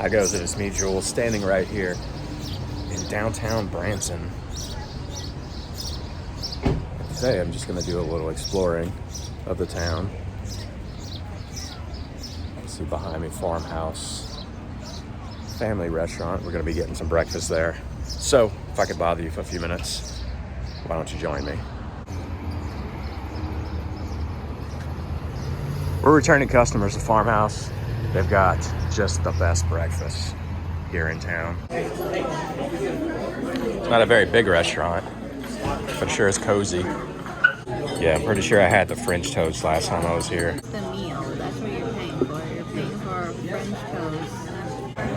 Hi guys, it is me, Joel, standing right here in downtown Branson. Today I'm just going to do a little exploring of the town. You see behind me, Farmhouse Family Restaurant. We're going to be getting some breakfast there. So, if I could bother you for a few minutes, why don't you join me? We're returning customers to Farmhouse. They've got just the best breakfast here in town. It's not a very big restaurant, but sure is cozy. Yeah, I'm pretty sure I had the French toast last time I was here. The meal, that's what you're paying for. You're paying for French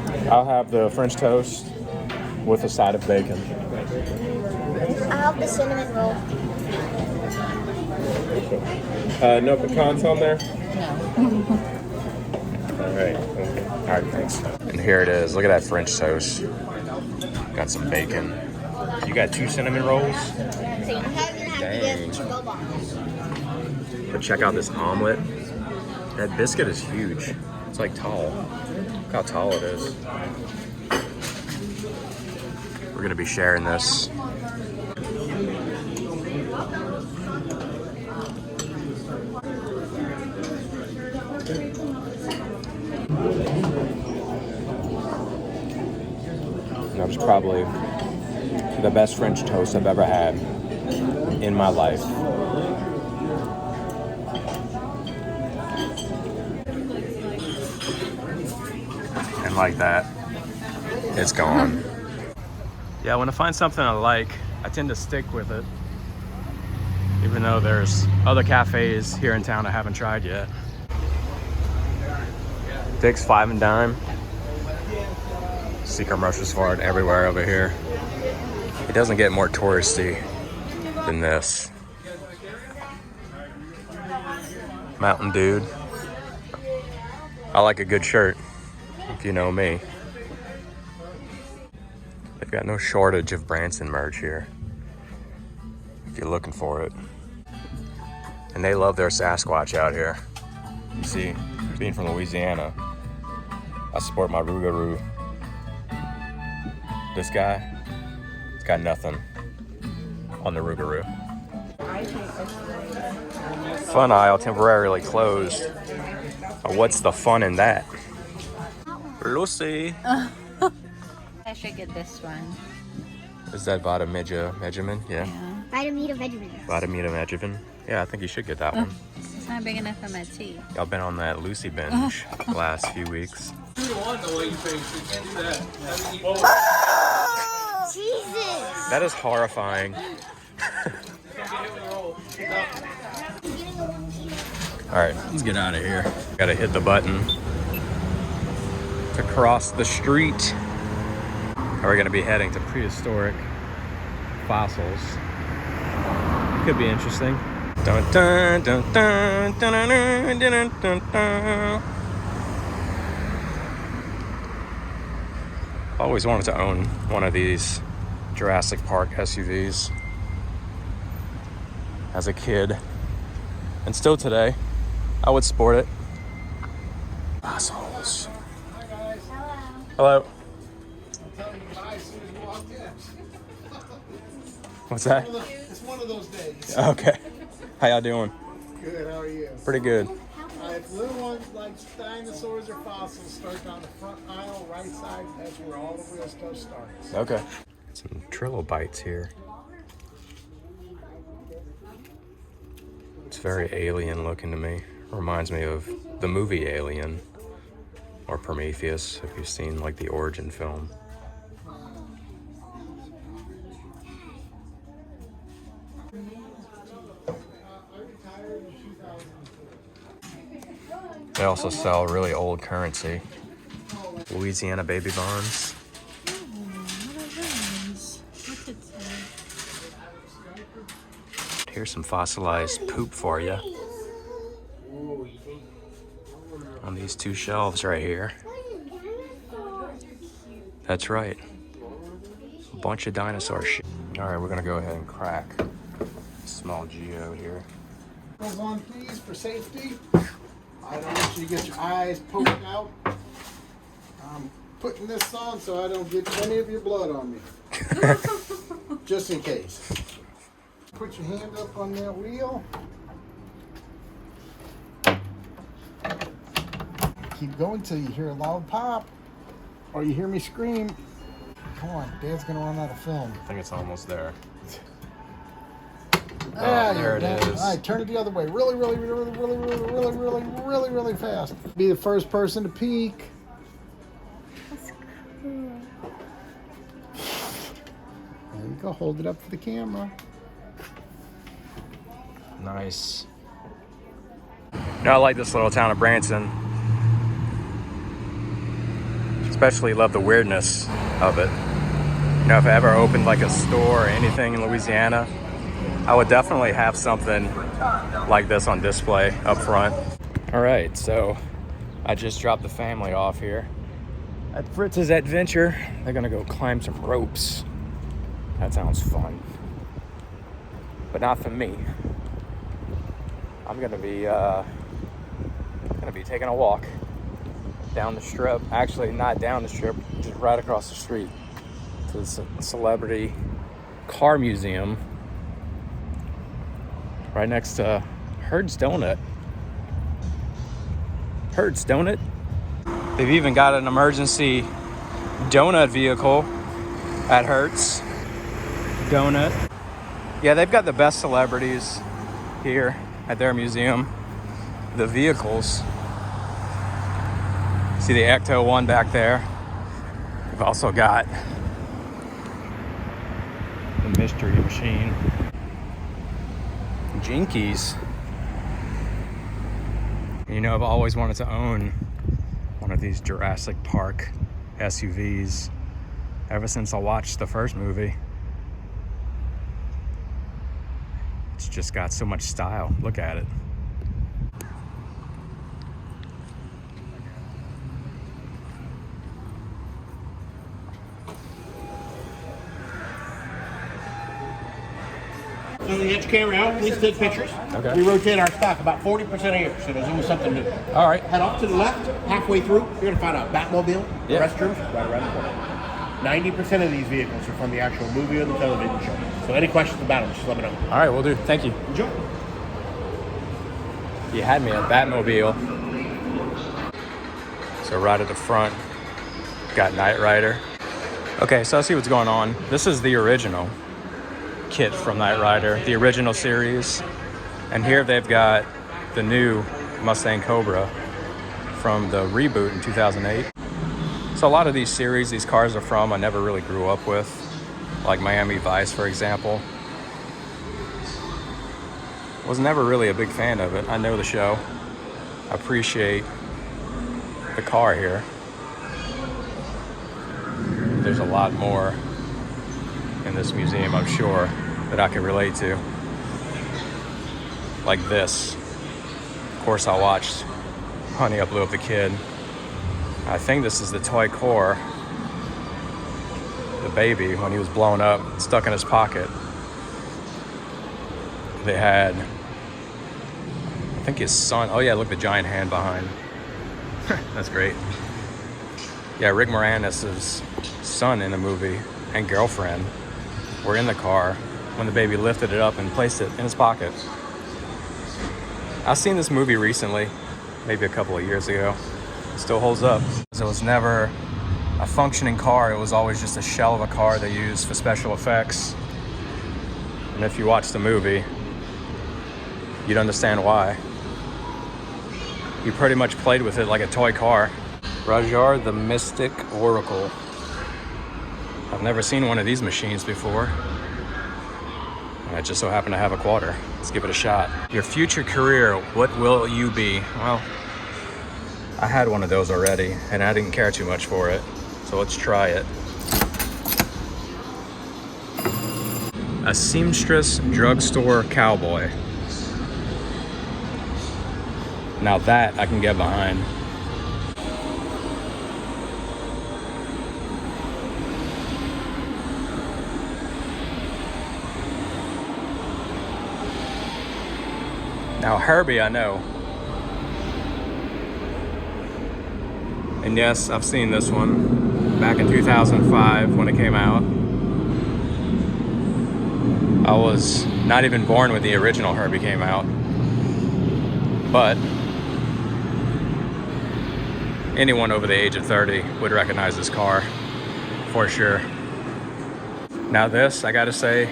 toast. I'll have the French toast with a side of bacon. I'll have the cinnamon roll. No pecans on there? No. All right, thanks. And here it is. Look at that French toast. Got some bacon. You got 2 cinnamon rolls? Dang. But check out this omelet. That biscuit is huge. It's like tall. Look how tall it is. We're gonna be sharing this. That was probably the best French toast I've ever had in my life. And like that, it's gone. Yeah, when I find something I like, I tend to stick with it. Even though there's other cafes here in town I haven't tried yet. Dick's 5 and dime. See commercials for it everywhere over here. It doesn't get more touristy than this. Mountain Dude. I like a good shirt, if you know me. They've got no shortage of Branson merch here, if you're looking for it. And they love their Sasquatch out here. You see, being from Louisiana, I support my Rougarou. This guy, he's got nothing on the Rougarou. Fun aisle temporarily closed. What's the fun in that? Lucy. I should get this one. Is that Vitamejamin? Yeah. Vitamejamin. Vitamejamin? Yeah, I think you should get that one. It's not big enough for my tea. Y'all been on that Lucy binge the last few weeks. Jesus! That is horrifying. Alright, let's get out of here. Gotta hit the button to cross the street. We're gonna be heading to prehistoric fossils. Could be interesting. Dun, dun, dun, dun, dun, dun, dun, dun, dun, dun. I always wanted to own one of these Jurassic Park SUVs as a kid, and still today I would sport it. Assholes. Hello. What's that? It's one of those days. Okay. How y'all doing? Good, how are you? Pretty good. If little ones like dinosaurs or fossils start down the front aisle, right side, that's where all the real stuff starts. Okay. Some trilobites here. It's very alien looking to me. Reminds me of the movie Alien or Prometheus, if you've seen like the origin film. They also sell really old currency. Louisiana baby bonds. What are those? What's it say? Here's some fossilized poop for you. On these 2 shelves right here. That's right. A bunch of dinosaur shit. Alright, we're gonna go ahead and crack a small geode here. Goes on, please, for safety. I don't want you to get your eyes poked out. putting this on so I don't get any of your blood on me. Just in case. Put your hand up on that wheel. Keep going till you hear a loud pop. Or you hear me scream. Come on, Dad's gonna run out of film. I think it's almost there. Ah, there it is. All right, turn it the other way. Really fast. Be the first person to peek. That's cool. There you go. Hold it up for the camera. Nice. I like this little town of Branson. Especially love the weirdness of it. If I ever opened like a store or anything in Louisiana, I would definitely have something like this on display up front. All right, so I just dropped the family off here at Fritz's Adventure. They're gonna go climb some ropes. That sounds fun, but not for me. I'm gonna be taking a walk down the strip. Actually, not down the strip, just right across the street to the Celebrity Car Museum, right next to Herd's Donut. Herd's Donut. They've even got an emergency donut vehicle at Herd's Donut. Yeah, they've got the best celebrities here at their museum. The vehicles. See the Ecto one back there. We've also got the Mystery Machine. Jinkies. I've always wanted to own one of these Jurassic Park SUVs ever since I watched the first movie. It's just got so much style. Look at it. So we get your camera out, please take pictures. Okay. We rotate our stock about 40% a year, so there's always something new. All right. Head off to the left, halfway through, you're going to find a Batmobile, Yeah. restrooms, right around the corner. 90% of these vehicles are from the actual movie or the television show. So any questions about them, just let me know. All right, we'll do. Thank you. Enjoy. You had me at Batmobile. So right at the front, got Knight Rider. Okay, so I see what's going on. This is the original kit from Knight Rider, the original series. And here they've got the new Mustang Cobra from the reboot in 2008. So a lot of these series, these cars are from, I never really grew up with. Like Miami Vice, for example. Was never really a big fan of it. I know the show. I appreciate the car here. There's a lot more in this museum, I'm sure, that I can relate to. Like this. Of course, I watched Honey, I Blew Up the Kid. I think this is the toy core. The baby, when he was blown up, stuck in his pocket. They had, I think his son. Oh yeah, look, the giant hand behind. That's great. Yeah, Rick Moranis' son in the movie and girlfriend were in the car when the baby lifted it up and placed it in his pocket. I've seen this movie recently, maybe a couple of years ago. It still holds up. So it was never a functioning car. It was always just a shell of a car they used for special effects. And if you watch the movie, you'd understand why. He pretty much played with it like a toy car. Rajar the Mystic Oracle. I've never seen one of these machines before. I just so happen to have a quarter. Let's give it a shot. Your future career, what will you be? Well, I had one of those already, and I didn't care too much for it. So let's try it. A seamstress drugstore cowboy. Now that I can get behind. Now Herbie, I know. And yes, I've seen this one back in 2005 when it came out. I was not even born when the original Herbie came out. But anyone over the age of 30 would recognize this car for sure. Now this, I gotta say,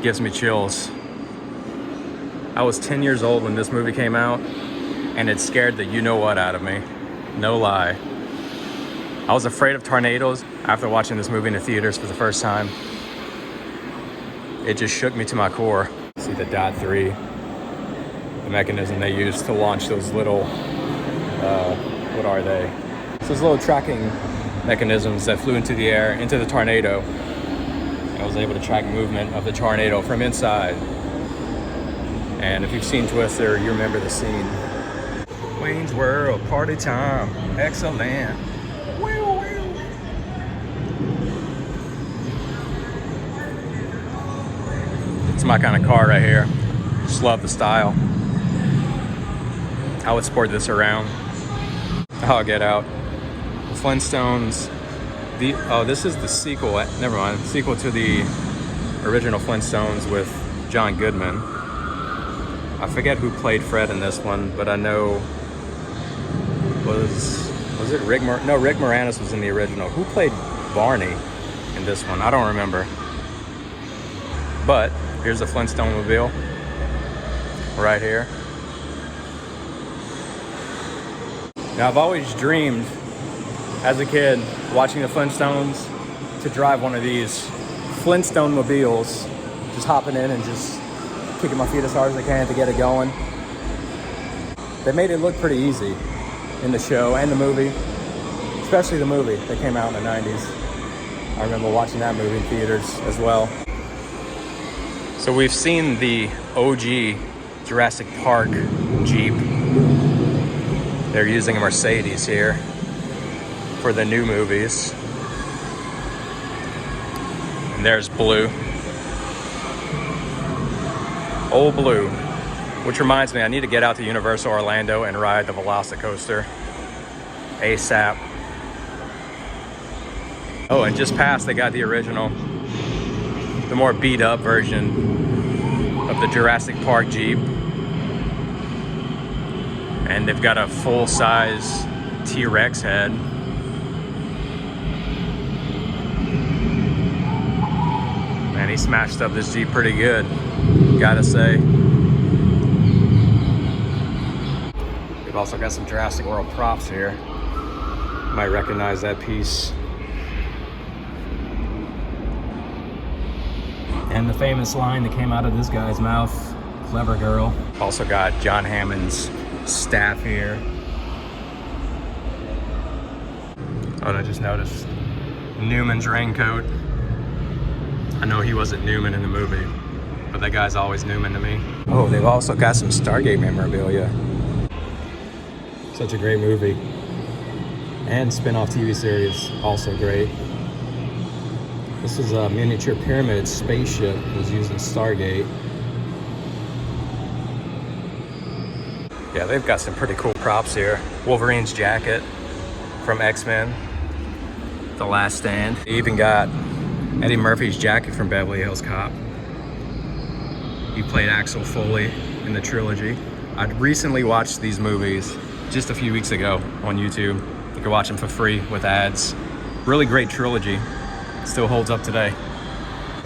gives me chills. I was 10 years old when this movie came out, and it scared the you-know-what out of me. No lie. I was afraid of tornadoes after watching this movie in the theaters for the first time. It just shook me to my core. See the dot 3, the mechanism they used to launch those little, what are they? It's those little tracking mechanisms that flew into the air, into the tornado. I was able to track movement of the tornado from inside. And if you've seen Twister, you remember the scene. Wayne's World, party time, excellent. It's my kind of car right here. Just love the style. I would sport this around. Oh, get out. The Flintstones. This is the sequel. Never mind. Sequel to the original Flintstones with John Goodman. I forget who played Fred in this one, but I know was it Rick Moranis was in the original. Who played Barney in this one? I don't remember. But here's the Flintstone-mobile right here. Now, I've always dreamed as a kid watching the Flintstones to drive one of these Flintstone-mobiles, just hopping in and just kicking my feet as hard as I can to get it going. They made it look pretty easy in the show and the movie, especially the movie that came out in the 90s. I remember watching that movie in theaters as well. So we've seen the OG Jurassic Park Jeep. They're using a Mercedes here for the new movies. And there's Blue. Old Blue. Which reminds me, I need to get out to Universal Orlando and ride the Velocicoaster ASAP. Oh, and just past, they got the original, the more beat up version of the Jurassic Park Jeep. And they've got a full-size T-Rex head. Man, he smashed up this Jeep pretty good, gotta say. We've also got some Jurassic World props here. You might recognize that piece. And the famous line that came out of this guy's mouth, "Clever girl." Also got John Hammond's staff here. Oh, and I just noticed Newman's raincoat. I know he wasn't Newman in the movie, but that guy's always Newman to me. Oh, they've also got some Stargate memorabilia. Such a great movie. And spin-off TV series, also great. This is a miniature pyramid spaceship that was used in Stargate. Yeah, they've got some pretty cool props here. Wolverine's jacket from X-Men, The Last Stand. They even got Eddie Murphy's jacket from Beverly Hills Cop. He played Axel Foley in the trilogy. I'd recently watched these movies just a few weeks ago on YouTube. You can watch them for free with ads. Really great trilogy. Still holds up today.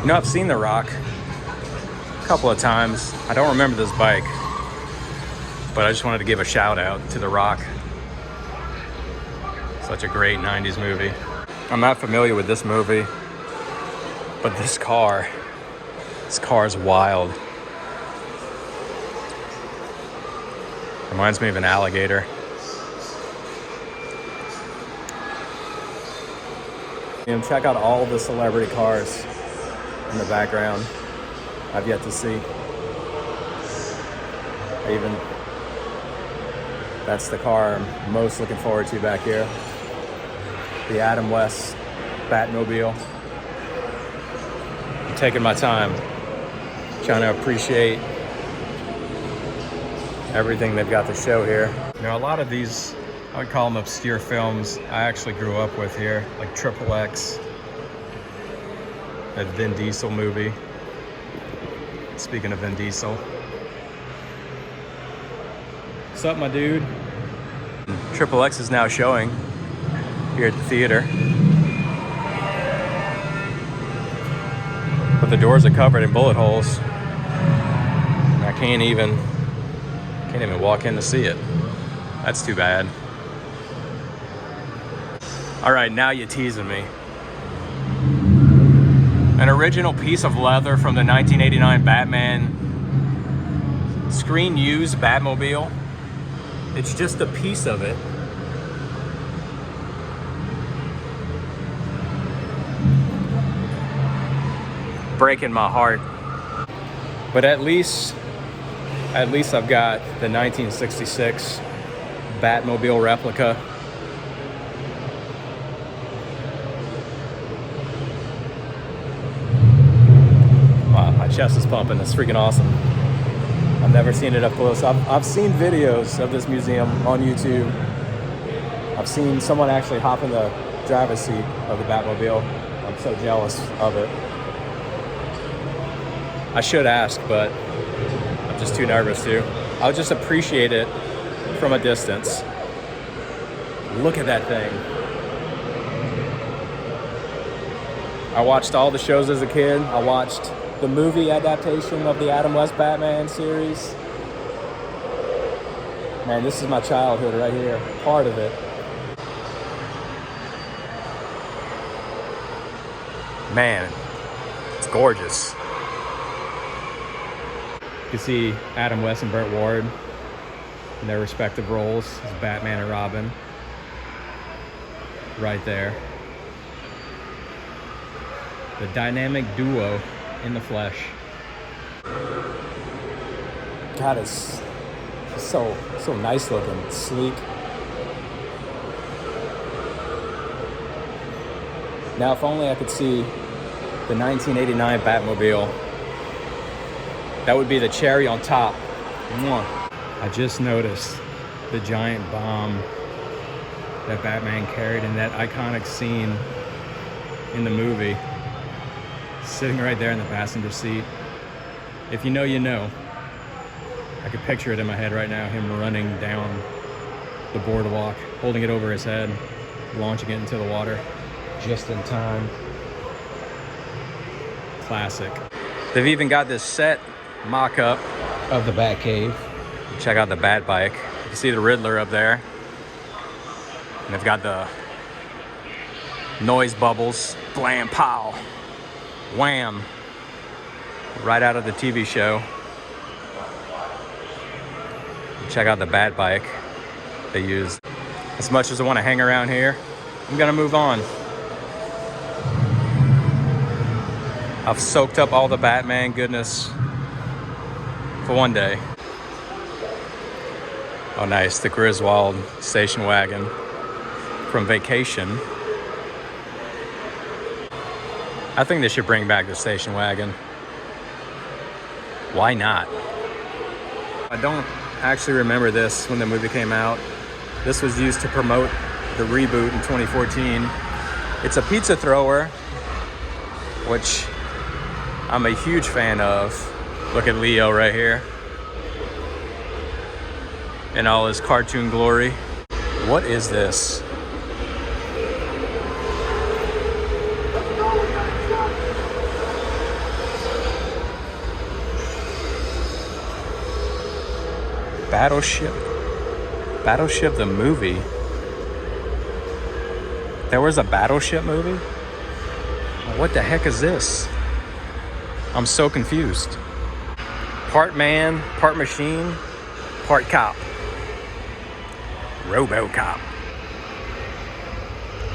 You know, I've seen The Rock a couple of times. I don't remember this bike, but I just wanted to give a shout out to The Rock. Such a great 90s movie. I'm not familiar with this movie, but this car is wild. Reminds me of an alligator. And check out all the celebrity cars in the background. I've yet to see. That's the car I'm most looking forward to back here. The Adam West Batmobile. I'm taking my time, trying to appreciate everything they've got to show here. You know, a lot of these I would call them obscure films I actually grew up with here, like Triple X, that Vin Diesel movie. Speaking of Vin Diesel. What's up, my dude? Triple X is now showing here at the theater. But the doors are covered in bullet holes. And I can't even walk in to see it. That's too bad. All right, now you're teasing me. An original piece of leather from the 1989 Batman screen used Batmobile. It's just a piece of it. Breaking my heart. But at least I've got the 1966 Batmobile replica. Wow, my chest is pumping. It's freaking awesome. I've never seen it up close. I've seen videos of this museum on YouTube. I've seen someone actually hop in the driver's seat of the Batmobile. I'm so jealous of it. I should ask, but I'm just too nervous to. I'll just appreciate it from a distance. Look at that thing. I watched all the shows as a kid. I watched the movie adaptation of the Adam West Batman series. Man, this is my childhood right here. Part of it. Man, it's gorgeous. You can see Adam West and Burt Ward in their respective roles as Batman and Robin. Right there. The dynamic duo in the flesh. God, it's so nice looking, sleek. Now, if only I could see the 1989 Batmobile. That would be the cherry on top. Mwah. I just noticed the giant bomb that Batman carried in that iconic scene in the movie. Sitting right there in the passenger seat. If you know, you know. I could picture it in my head right now, him running down the boardwalk, holding it over his head, launching it into the water. Just in time. Classic. They've even got this set mock-up of the Batcave. Check out the Bat Bike. You can see the Riddler up there. And they've got the noise bubbles. Blam, pow. Wham! Right out of the TV show. Check out the Bat Bike they used. As much as I want to hang around here, I'm gonna move on. I've soaked up all the Batman goodness for one day. Oh nice, the Griswold station wagon from Vacation. I think they should bring back the station wagon. Why not? I don't actually remember this when the movie came out. This was used to promote the reboot in 2014. It's a pizza thrower, which I'm a huge fan of. Look at Leo right here in all his cartoon glory. What is this? Battleship the movie. There was a Battleship movie? What the heck is this? I'm so confused. Part man, part machine, part cop. RoboCop.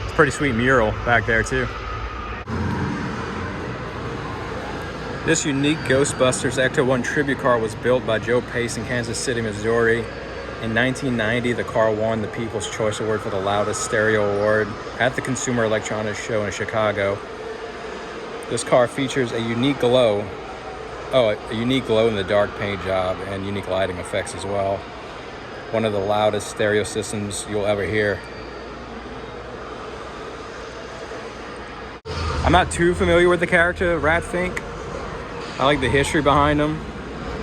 It's a pretty sweet mural back there too. This unique Ghostbusters Ecto-1 tribute car was built by Joe Pace in Kansas City, Missouri. In 1990, the car won the People's Choice Award for the loudest stereo award at the Consumer Electronics Show in Chicago. This car features a unique glow in the dark paint job and unique lighting effects as well. one of the loudest stereo systems you'll ever hear. I'm not too familiar with the character Ratfink. I like the history behind him.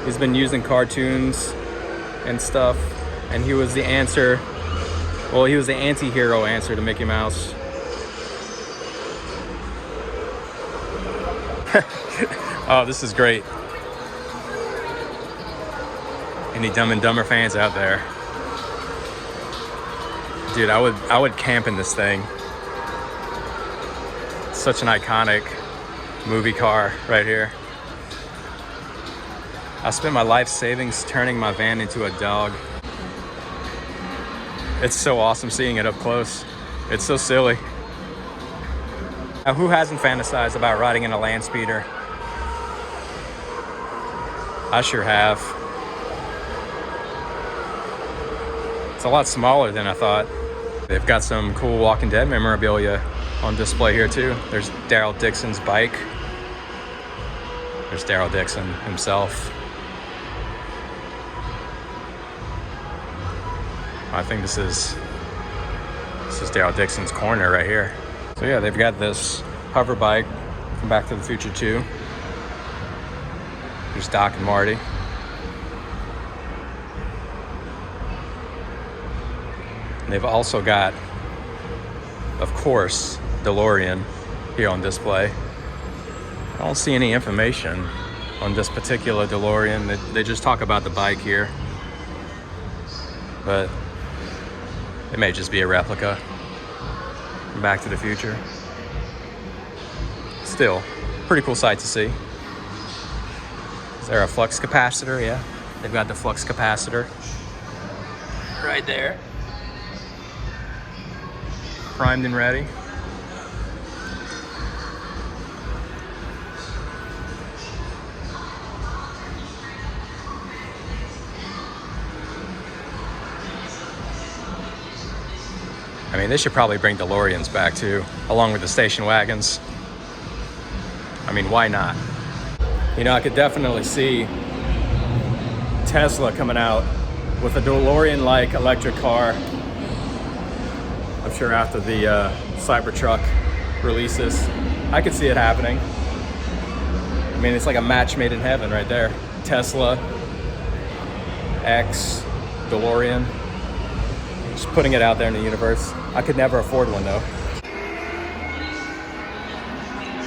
He's been used in cartoons and stuff, and he was the answer. Well, he was the anti-hero answer to Mickey Mouse. Oh, this is great. Any Dumb and Dumber fans out there? Dude, I would camp in this thing. It's such an iconic movie car right here. I spent my life savings turning my van into a dog. It's so awesome seeing it up close. It's so silly. Now, who hasn't fantasized about riding in a land speeder? I sure have. It's a lot smaller than I thought. They've got some cool Walking Dead memorabilia on display here too. There's Daryl Dixon's bike. There's Daryl Dixon himself. I think this is Daryl Dixon's corner right here. So yeah, they've got this hover bike from Back to the Future 2. There's Doc and Marty. And they've also got, of course, DeLorean here on display. I don't see any information on this particular DeLorean. They just talk about the bike here. But it may just be a replica from Back to the Future. Still, pretty cool sight to see. Is there a flux capacitor? Yeah, they've got the flux capacitor right there. Primed and ready. I mean, they should probably bring DeLoreans back too, along with the station wagons. I mean, why not? You know, I could definitely see Tesla coming out with a DeLorean-like electric car. I'm sure after the Cybertruck releases, I could see it happening. I mean, it's like a match made in heaven right there. Tesla, X, DeLorean. Just putting it out there in the universe. I could never afford one though.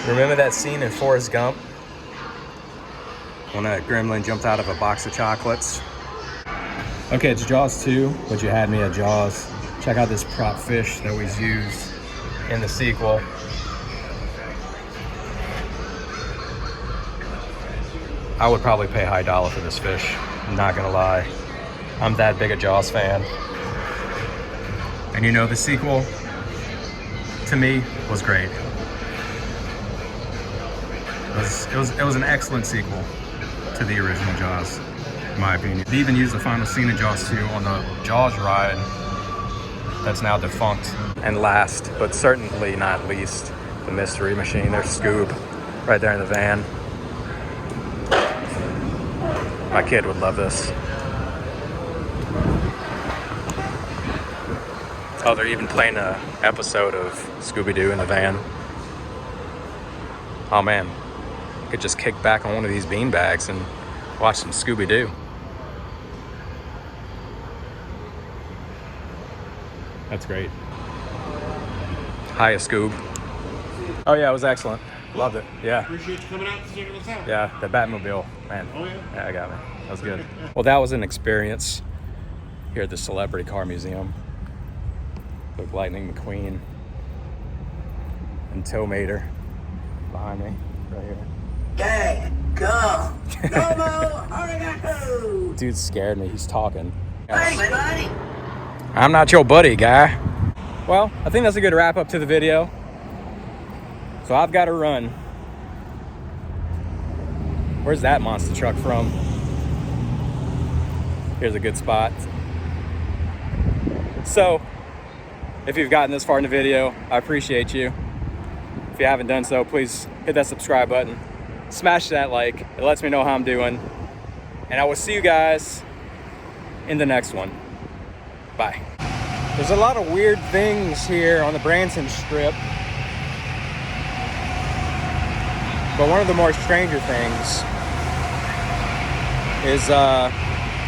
Remember that scene in Forrest Gump? When that gremlin jumped out of a box of chocolates? Okay, it's Jaws 2, but you had me at Jaws. Check out this prop fish that was used in the sequel. I would probably pay high dollar for this fish. I'm not gonna lie. I'm that big a Jaws fan. And you know, the sequel, to me, was great. It was an excellent sequel to the original Jaws, in my opinion. They even used the final scene of Jaws 2 on the Jaws ride that's now defunct. And last, but certainly not least, the Mystery Machine. There's Scoob right there in the van. My kid would love this. Oh, they're even playing an episode of Scooby-Doo in the van. Oh man, I could just kick back on one of these beanbags and watch some Scooby-Doo. That's great. Hiya, Scoob. Oh yeah, it was excellent. Loved it. Yeah. Appreciate you coming out to check us out. Yeah, the Batmobile, man. Oh yeah? Yeah, I got me. That was good. Well, that was an experience here at the Celebrity Car Museum. Look, Lightning McQueen and Tow Mater behind me, right here. Hey, go! Domo arigato! Dude scared me. He's talking. Hey, my buddy! I'm not your buddy, guy. Well, I think that's a good wrap up to the video. So I've got to run. Where's that monster truck from? Here's a good spot. So, if you've gotten this far in the video, I appreciate you. If you haven't done so, please hit that subscribe button. Smash that like. It lets me know how I'm doing. And I will see you guys in the next one. Bye. There's a lot of weird things here on the Branson Strip. But one of the more stranger things is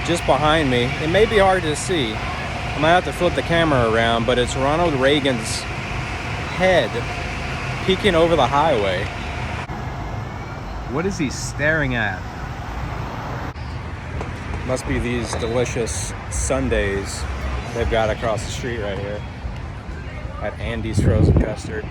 just behind me. It may be hard to see. I might have to flip the camera around, but it's Ronald Reagan's head peeking over the highway. What is he staring at? Must be these delicious sundaes they've got across the street right here at Andy's Frozen Custard.